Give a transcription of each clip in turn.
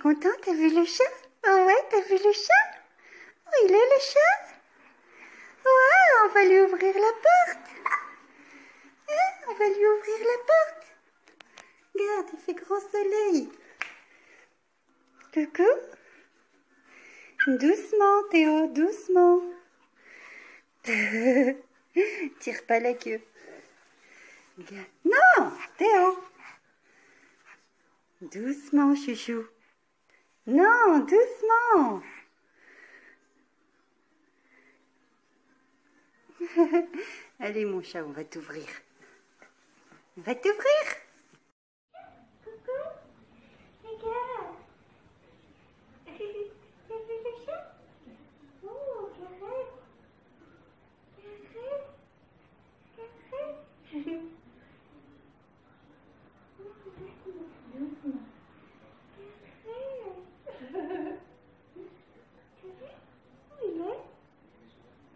content? T'as vu le chat? Oh ouais, t'as vu le chat? Oh, il est le chat? Ouais, on va lui ouvrir la porte. Hein? On va lui ouvrir la porte. Regarde, il fait grand soleil. Coucou. Doucement, Théo, doucement. Tire pas la queue. Regarde. Non, Théo. Doucement, chouchou. Non, doucement. Allez, mon chat, on va t'ouvrir. On va t'ouvrir. Coucou. Regarde. T'as vu le chat? Oh, caresse. Caresse. Caresse. Doucement. Caresse. Où il est?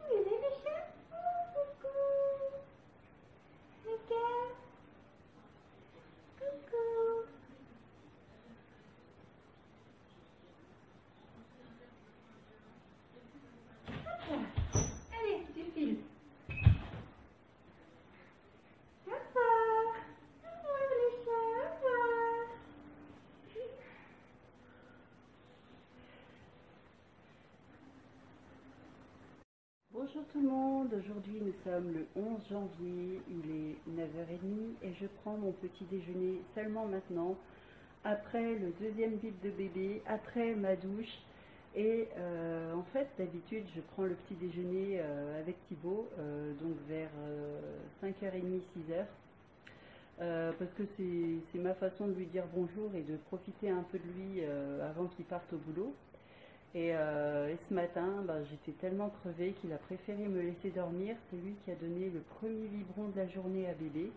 Où il est le chat? Oh, coucou. Regarde. Coucou. Allez, tu files. Au revoir. Au revoir les chats, au revoir. Bonjour tout le monde, aujourd'hui nous sommes le 11 janvier, il est 9h30 et je prends mon petit déjeuner seulement maintenant, après le deuxième bib de bébé, après ma douche. Et en fait, d'habitude, je prends le petit déjeuner avec Thibaut, donc vers 5h30, 6h, parce que c'est ma façon de lui dire bonjour et de profiter un peu de lui avant qu'il parte au boulot. Et ce matin, j'étais tellement crevée qu'il a préféré me laisser dormir. C'est lui qui a donné le premier biberon de la journée à bébé.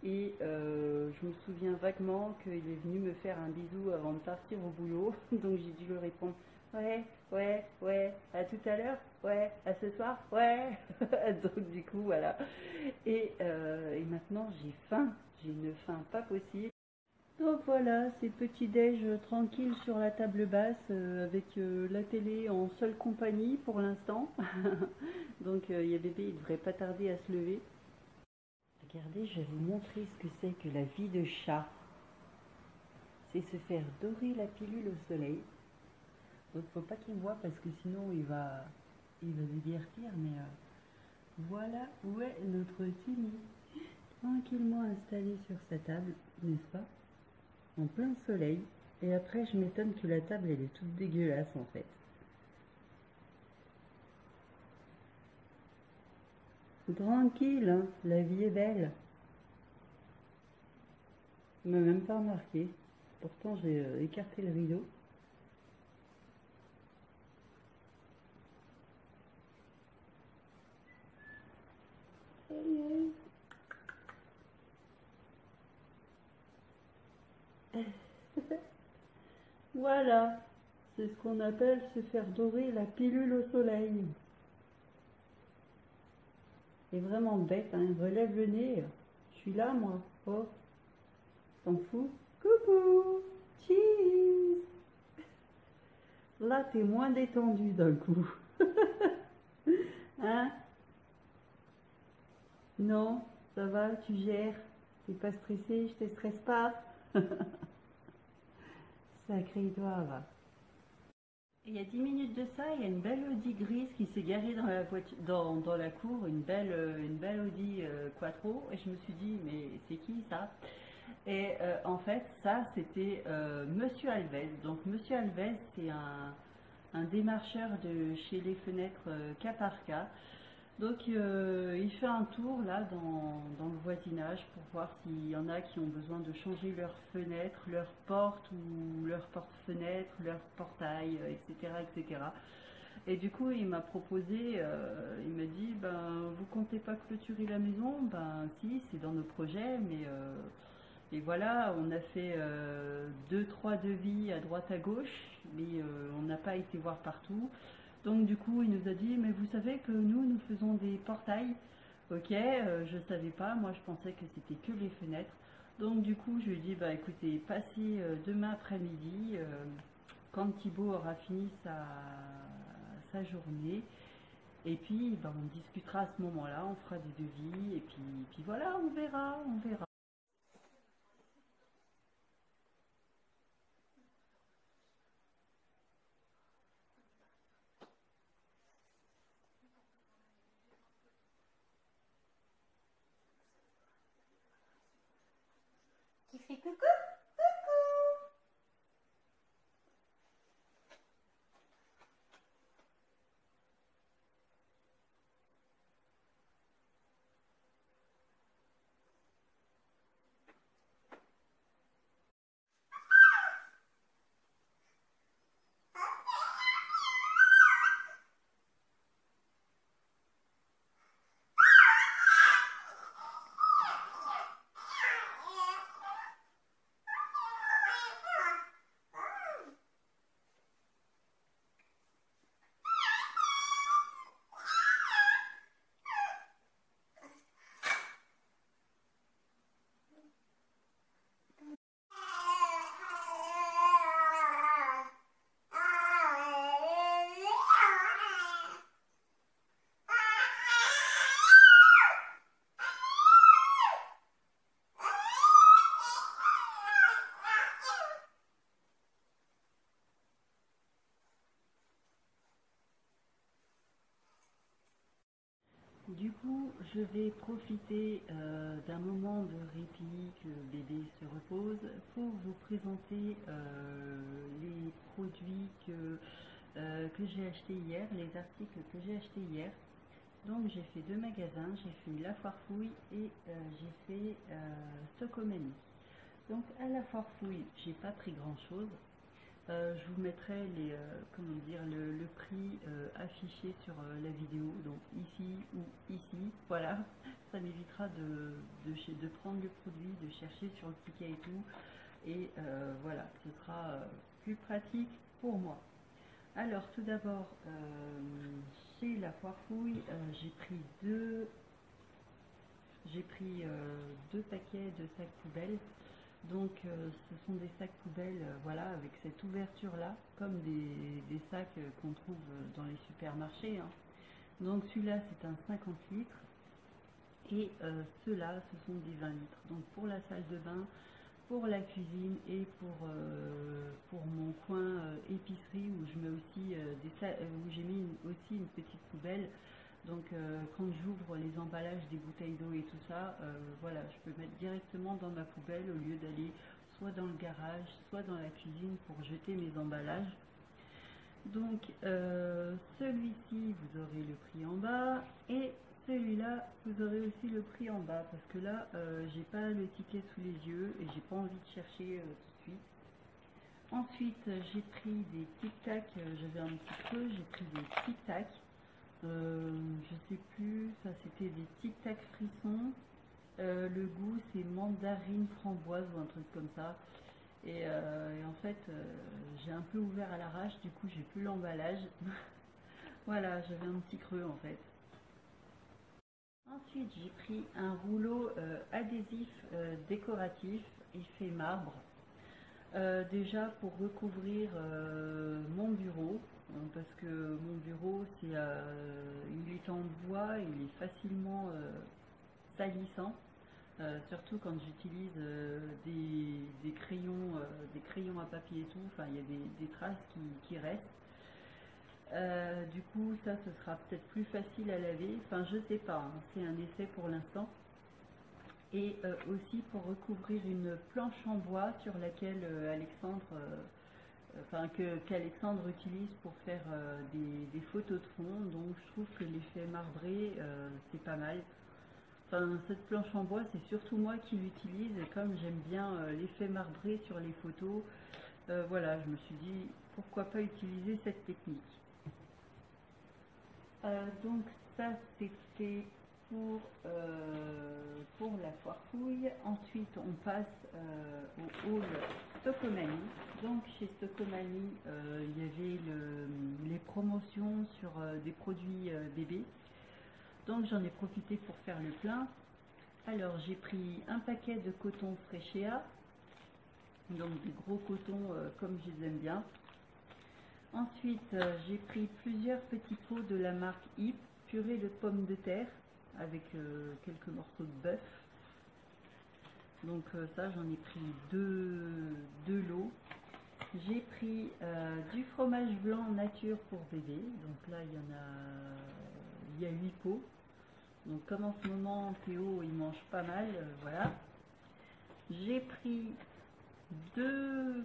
Et je me souviens vaguement qu'il est venu me faire un bisou avant de partir au boulot. Donc j'ai dû lui répondre ouais, ouais, ouais, à tout à l'heure, ouais, à ce soir, ouais. Donc du coup voilà. Et maintenant j'ai faim, j'ai une faim pas possible. Donc voilà, c'est petit déj tranquille sur la table basse avec la télé en seule compagnie pour l'instant. Donc il y a bébé, il devrait pas tarder à se lever. Regardez, je vais vous montrer ce que c'est que la vie de chat. C'est se faire dorer la pilule au soleil. Donc faut pas qu'il voit parce que sinon il va se divertir. Mais voilà où est notre Timmy. Tranquillement installé sur sa table, n'est-ce pas? En plein soleil. Et après je m'étonne que la table elle est toute dégueulasse en fait. Tranquille, hein, la vie est belle. Il m'a même pas remarqué. Pourtant j'ai écarté le rideau. Voilà, c'est ce qu'on appelle se faire dorer la pilule au soleil. C'est vraiment bête, hein, relève le nez. Je suis là, moi. Oh, t'en fous? Coucou, cheese. Là, t'es moins détendu d'un coup. Hein? Non, ça va, tu gères. T'es pas stressé, je te stresse pas. Sacré toi, va. Il y a 10 minutes de ça, il y a une belle Audi grise qui s'est garée dans la voiture, dans la cour, une belle Audi Quattro, et je me suis dit, mais c'est qui ça? Et en fait, ça, c'était Monsieur Alves. Donc, Monsieur Alves, c'est un démarcheur de chez les fenêtres cas par cas. Donc, il fait un tour là dans le voisinage pour voir s'il y en a qui ont besoin de changer leurs fenêtres, leurs portes ou leurs porte-fenêtres, leurs portails, etc., etc. Et du coup, il m'a proposé, il m'a dit, vous comptez pas clôturer la maison? Ben si, c'est dans nos projets, mais et voilà, on a fait 2-3 devis à droite à gauche, mais on n'a pas été voir partout. Donc du coup, il nous a dit, mais vous savez que nous faisons des portails Ok, je savais pas, moi je pensais que c'était que les fenêtres. Donc du coup je lui ai dit, bah écoutez, passez demain après-midi, quand Thibaut aura fini sa journée. Et puis bah, on discutera à ce moment-là, on fera des devis, et puis voilà, on verra, on verra. Qui fait coucou, coucou. Du coup, je vais profiter d'un moment de répit que bébé se repose pour vous présenter les produits que j'ai achetés hier, les articles que j'ai achetés hier. Donc j'ai fait 2 magasins, j'ai fait la Foire Fouille et j'ai fait Stockomanie. Donc à la Foire Fouille, j'ai pas pris grand chose. Je vous mettrai comment dire, le prix affiché sur la vidéo, donc ici ou ici, voilà, ça m'évitera de prendre le produit, de chercher sur le ticket et tout, et voilà, ce sera plus pratique pour moi. Alors tout d'abord, chez la Foire Fouille, j'ai pris deux paquets de sacs poubelles. Donc ce sont des sacs poubelles, voilà, avec cette ouverture là, comme des sacs qu'on trouve dans les supermarchés, hein. Donc celui-là c'est un 50 litres et ceux-là ce sont des 20 litres. Donc pour la salle de bain, pour la cuisine et pour mon coin épicerie où je mets aussi où j'ai mis aussi une petite poubelle. Donc quand j'ouvre les emballages des bouteilles d'eau et tout ça, voilà, je peux mettre directement dans ma poubelle au lieu d'aller soit dans le garage, soit dans la cuisine pour jeter mes emballages. Donc celui-ci, vous aurez le prix en bas et celui-là, vous aurez aussi le prix en bas parce que là, j'ai pas le ticket sous les yeux et j'ai pas envie de chercher tout de suite. Ensuite, j'ai pris des tic-tac, j'avais un petit creux, j'ai pris des tic-tac. Je sais plus, ça c'était des tic-tac frissons. Le goût c'est mandarine framboise ou un truc comme ça. Et en fait, j'ai un peu ouvert à l'arrache, du coup j'ai plus l'emballage. Voilà, j'avais un petit creux en fait. Ensuite, j'ai pris un rouleau adhésif décoratif, effet marbre. Déjà pour recouvrir mon bureau, parce que mon bureau il est en bois, il est facilement salissant, surtout quand j'utilise des crayons à papier et tout, enfin il y a des traces qui restent. Du coup ça ce sera peut-être plus facile à laver, enfin je sais pas, hein, c'est un essai pour l'instant. Et aussi pour recouvrir une planche en bois sur laquelle qu'Alexandre utilise pour faire des photos de fond. Donc je trouve que l'effet marbré c'est pas mal. Enfin, cette planche en bois c'est surtout moi qui l'utilise et comme j'aime bien l'effet marbré sur les photos, voilà, je me suis dit pourquoi pas utiliser cette technique. Donc ça c'était pour la Foire Fouille. Ensuite on passe au hall Stockomanie. Donc chez Stockomanie il y avait les promotions sur des produits bébés. Donc j'en ai profité pour faire le plein. Alors j'ai pris un paquet de coton Frechéa, donc des gros cotons comme je les aime bien. Ensuite j'ai pris plusieurs petits pots de la marque Yves, purée de pommes de terre avec quelques morceaux de bœuf. Donc ça j'en ai pris deux lots. J'ai pris du fromage blanc nature pour bébé, donc là il y a 8 pots. Donc comme en ce moment Théo il mange pas mal, voilà. J'ai pris deux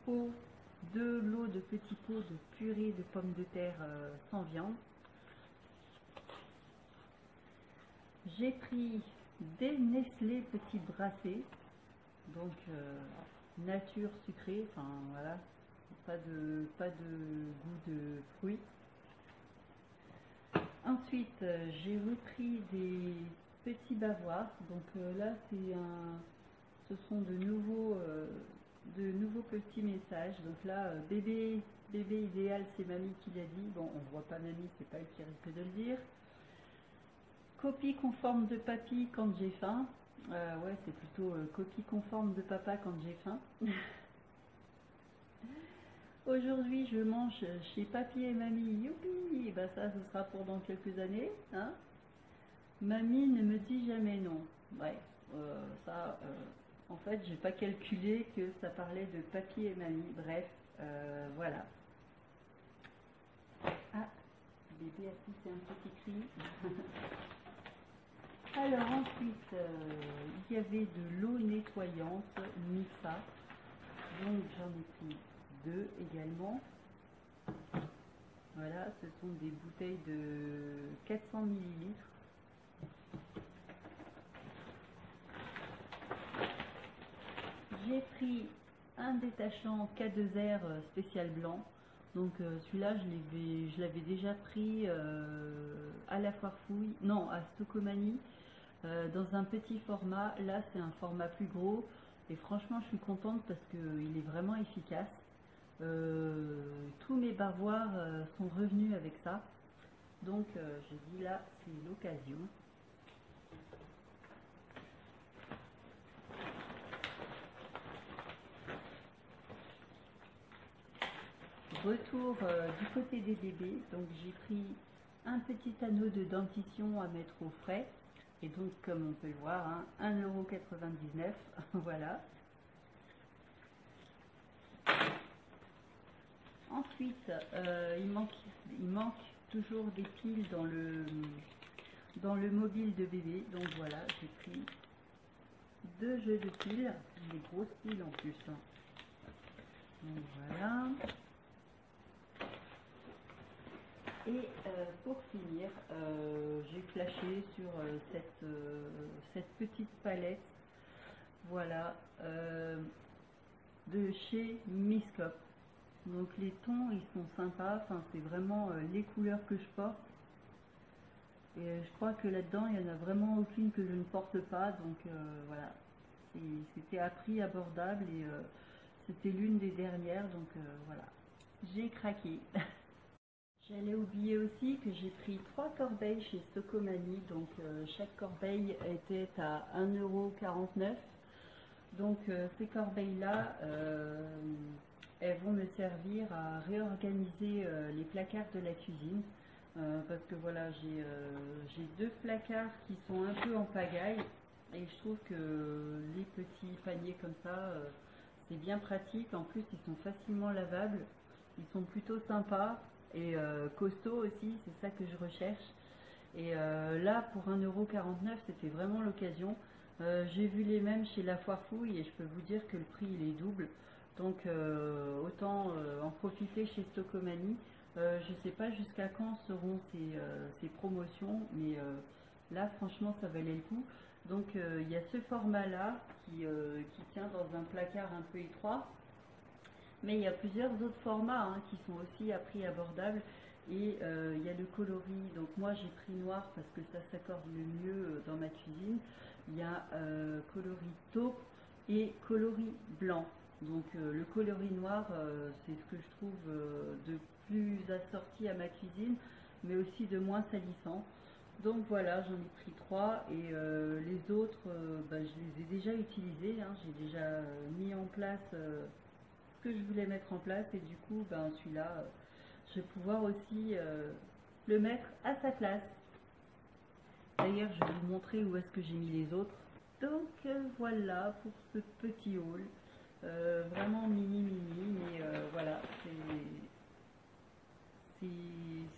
lots de petits pots de purée de pommes de terre sans viande. J'ai pris des Nestlé petits brassés, donc nature sucrée, enfin voilà, pas de goût de fruits. Ensuite j'ai repris des petits bavoirs, donc là ce sont de nouveaux petits messages. Donc là bébé idéal, c'est mamie qui l'a dit, bon on voit pas mamie, c'est pas elle qui risque de le dire. Copie conforme de papy quand j'ai faim. Ouais, c'est plutôt copie conforme de papa quand j'ai faim. Aujourd'hui, je mange chez papy et mamie. Youpi! Bah ça, ce sera pour dans quelques années. Hein, mamie ne me dit jamais non. Ouais, ça, en fait, j'ai pas calculé que ça parlait de papy et mamie. Bref, voilà. Ah, bébé a poussé un petit cri. Alors ensuite, il y avait de l'eau nettoyante, Mixa, donc j'en ai pris 2 également. Voilà, ce sont des bouteilles de 400 ml. J'ai pris un détachant K2R spécial blanc. Donc celui-là, je l'avais déjà pris à la foire fouille, non, à Stocomanie. Dans un petit format, là c'est un format plus gros et franchement je suis contente parce qu'il est vraiment efficace. Tous mes bavoirs sont revenus avec ça, donc j'ai dit là c'est l'occasion. Retour du côté des bébés, donc j'ai pris un petit anneau de dentition à mettre au frais. Et donc, comme on peut le voir, hein, 1,99 €, voilà. Ensuite, il manque toujours des piles dans le mobile de bébé. Donc voilà, j'ai pris 2 jeux de piles, des grosses piles en plus. Hein. Donc voilà. Et pour finir, j'ai flashé sur cette petite palette, voilà, de chez Miscop. Donc les tons, ils sont sympas, enfin, c'est vraiment les couleurs que je porte. Et je crois que là-dedans, il n'y en a vraiment aucune que je ne porte pas, donc voilà. C'était à prix abordable et c'était l'une des dernières, donc voilà. J'ai craqué. J'allais oublier aussi que j'ai pris 3 corbeilles chez Stocomanie, donc chaque corbeille était à 1,49 €. Donc ces corbeilles-là, elles vont me servir à réorganiser les placards de la cuisine. Parce que voilà, j'ai 2 placards qui sont un peu en pagaille et je trouve que les petits paniers comme ça, c'est bien pratique. En plus, ils sont facilement lavables, ils sont plutôt sympas. Et costaud aussi, c'est ça que je recherche. Et là, pour 1,49 €, c'était vraiment l'occasion. J'ai vu les mêmes chez la foire fouille et je peux vous dire que le prix il est double. Donc autant en profiter chez Stocomanie. Je ne sais pas jusqu'à quand seront ces promotions, mais là franchement ça valait le coup. Donc il y a ce format là qui tient dans un placard un peu étroit. Mais il y a plusieurs autres formats hein, qui sont aussi à prix abordable. Et il y a le coloris, donc moi j'ai pris noir parce que ça s'accorde le mieux dans ma cuisine. Il y a coloris taupe et coloris blanc. Donc le coloris noir, c'est ce que je trouve de plus assorti à ma cuisine, mais aussi de moins salissant. Donc voilà, j'en ai pris 3 et les autres, bah, je les ai déjà utilisés, hein. J'ai déjà mis en place ce que je voulais mettre en place et du coup, ben, celui-là, je vais pouvoir aussi le mettre à sa place. D'ailleurs, je vais vous montrer où est-ce que j'ai mis les autres. Donc voilà pour ce petit haul. Vraiment mini, mais voilà,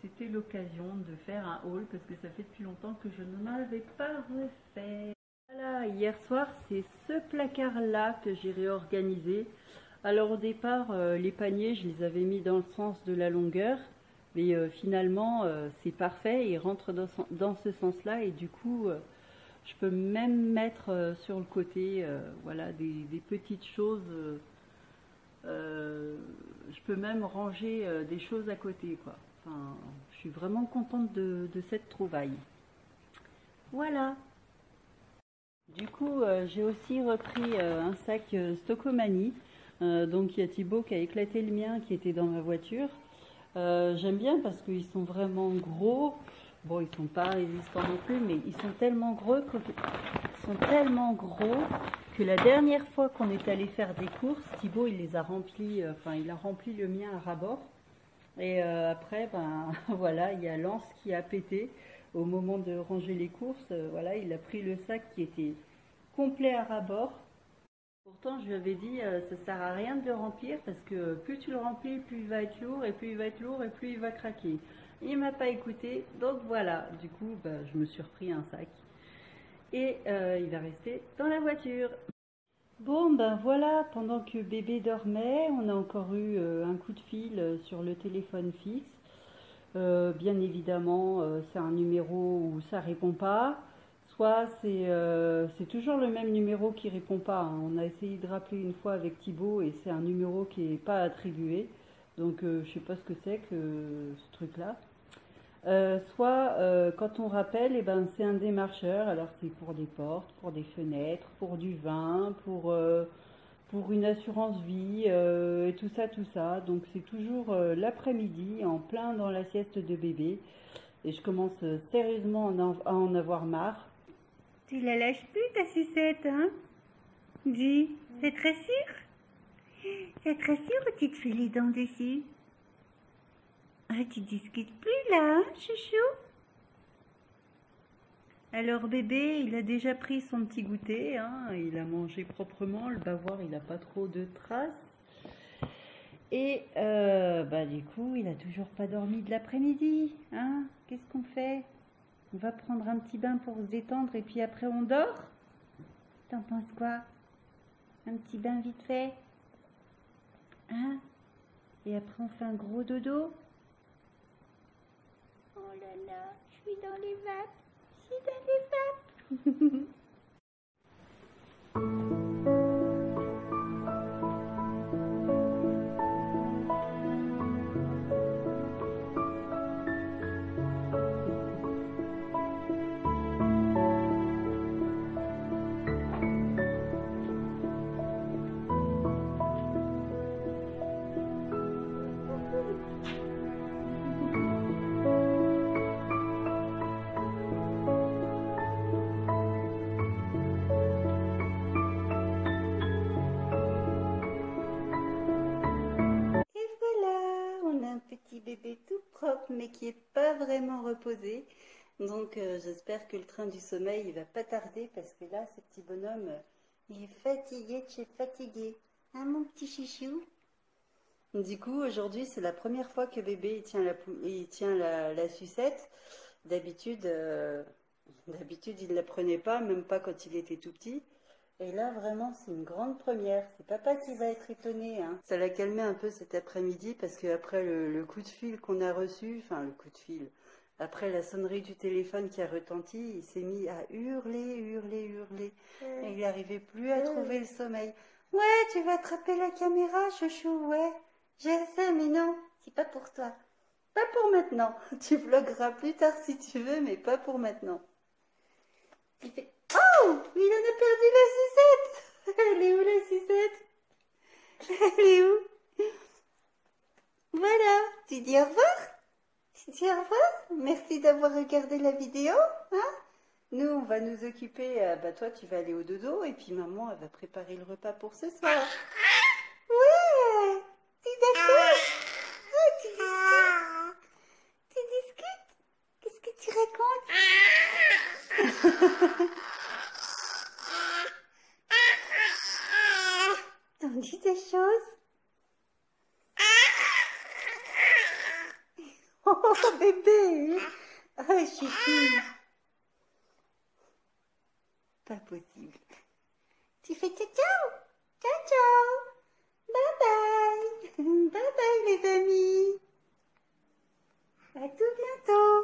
c'était l'occasion de faire un haul parce que ça fait depuis longtemps que je n'en avais pas refait. Voilà, hier soir, c'est ce placard-là que j'ai réorganisé. Alors au départ, les paniers, je les avais mis dans le sens de la longueur, mais finalement, c'est parfait, il rentre dans ce sens-là, et du coup, je peux même mettre sur le côté, voilà, des petites choses. Je peux même ranger des choses à côté, quoi. Enfin, je suis vraiment contente de cette trouvaille. Voilà. Du coup, j'ai aussi repris un sac Stockomanie. Donc il y a Thibaut qui a éclaté le mien qui était dans ma voiture. J'aime bien parce qu'ils sont vraiment gros. Bon, ils sont pas résistants non plus, mais ils sont tellement gros que la dernière fois qu'on est allé faire des courses, Thibaut il les a remplis, enfin il a rempli le mien à ras-bord. Et après, ben voilà, il y a Lance qui a pété au moment de ranger les courses. Voilà, il a pris le sac qui était complet à ras-bord. Pourtant, je lui avais dit, ça sert à rien de le remplir parce que plus tu le remplis, plus il va être lourd, et plus il va être lourd, et plus il va craquer. Il m'a pas écouté, donc voilà. Du coup, bah, je me suis repris un sac et il va rester dans la voiture. Bon, ben voilà, pendant que bébé dormait, on a encore eu un coup de fil sur le téléphone fixe. Bien évidemment, c'est un numéro où ça répond pas. Soit c'est toujours le même numéro qui répond pas, hein. On a essayé de rappeler une fois avec Thibaut et c'est un numéro qui n'est pas attribué. Donc je sais pas ce que c'est que ce truc-là. Soit quand on rappelle, eh ben, c'est un démarcheur. Alors c'est pour des portes, pour des fenêtres, pour du vin, pour une assurance vie et tout ça, tout ça. Donc c'est toujours l'après-midi, en plein dans la sieste de bébé. Et je commence sérieusement à en avoir marre. Tu la lâches plus ta sucette, hein? Dis, c'est très sûr? C'est très sûr ou tu te fais les dents dessus? Ah, tu discutes plus là, hein, chouchou? Alors bébé, il a déjà pris son petit goûter, hein, il a mangé proprement, le bavoir il n'a pas trop de traces. Et bah, du coup, il a toujours pas dormi de l'après-midi, hein? Qu'est-ce qu'on fait? On va prendre un petit bain pour se détendre et puis après on dort? T'en penses quoi? Un petit bain vite fait? Hein? Et après on fait un gros dodo? Oh là là, je suis dans les vapes. Je suis dans les vapes. Petit bébé tout propre mais qui est pas vraiment reposé, donc j'espère que le train du sommeil il va pas tarder parce que là ce petit bonhomme il est fatigué de chez fatigué, hein mon petit chouchou. Du coup aujourd'hui c'est la première fois que bébé il tient la sucette. D'habitude il la prenait pas, même pas quand il était tout petit. Et là, vraiment, c'est une grande première. C'est papa qui va être étonné, hein. Ça l'a calmé un peu cet après-midi parce qu'après le coup de fil qu'on a reçu, enfin le coup de fil, après la sonnerie du téléphone qui a retenti, il s'est mis à hurler, hurler, hurler. Et il n'arrivait plus à trouver le sommeil. Ouais, tu vas attraper la caméra, chouchou, ouais. Je sais, mais non, c'est pas pour toi. Pas pour maintenant. Tu vlogueras plus tard si tu veux, mais pas pour maintenant. Il fait... Oh, il en a perdu la sucette. Elle est où la sucette? Elle est où? Voilà, tu dis au revoir? Tu dis au revoir? Merci d'avoir regardé la vidéo. Hein? Nous, on va nous occuper, toi tu vas aller au dodo et puis maman, elle va préparer le repas pour ce soir. Ouais, tu es d'accord? Oh, tu discutes? Qu'est-ce que tu racontes? T'en dis des choses? Oh, bébé! Oh, chouchou! Pas possible. Tu fais ciao ciao! Ciao ciao! Bye bye! Bye bye les amis! À tout bientôt!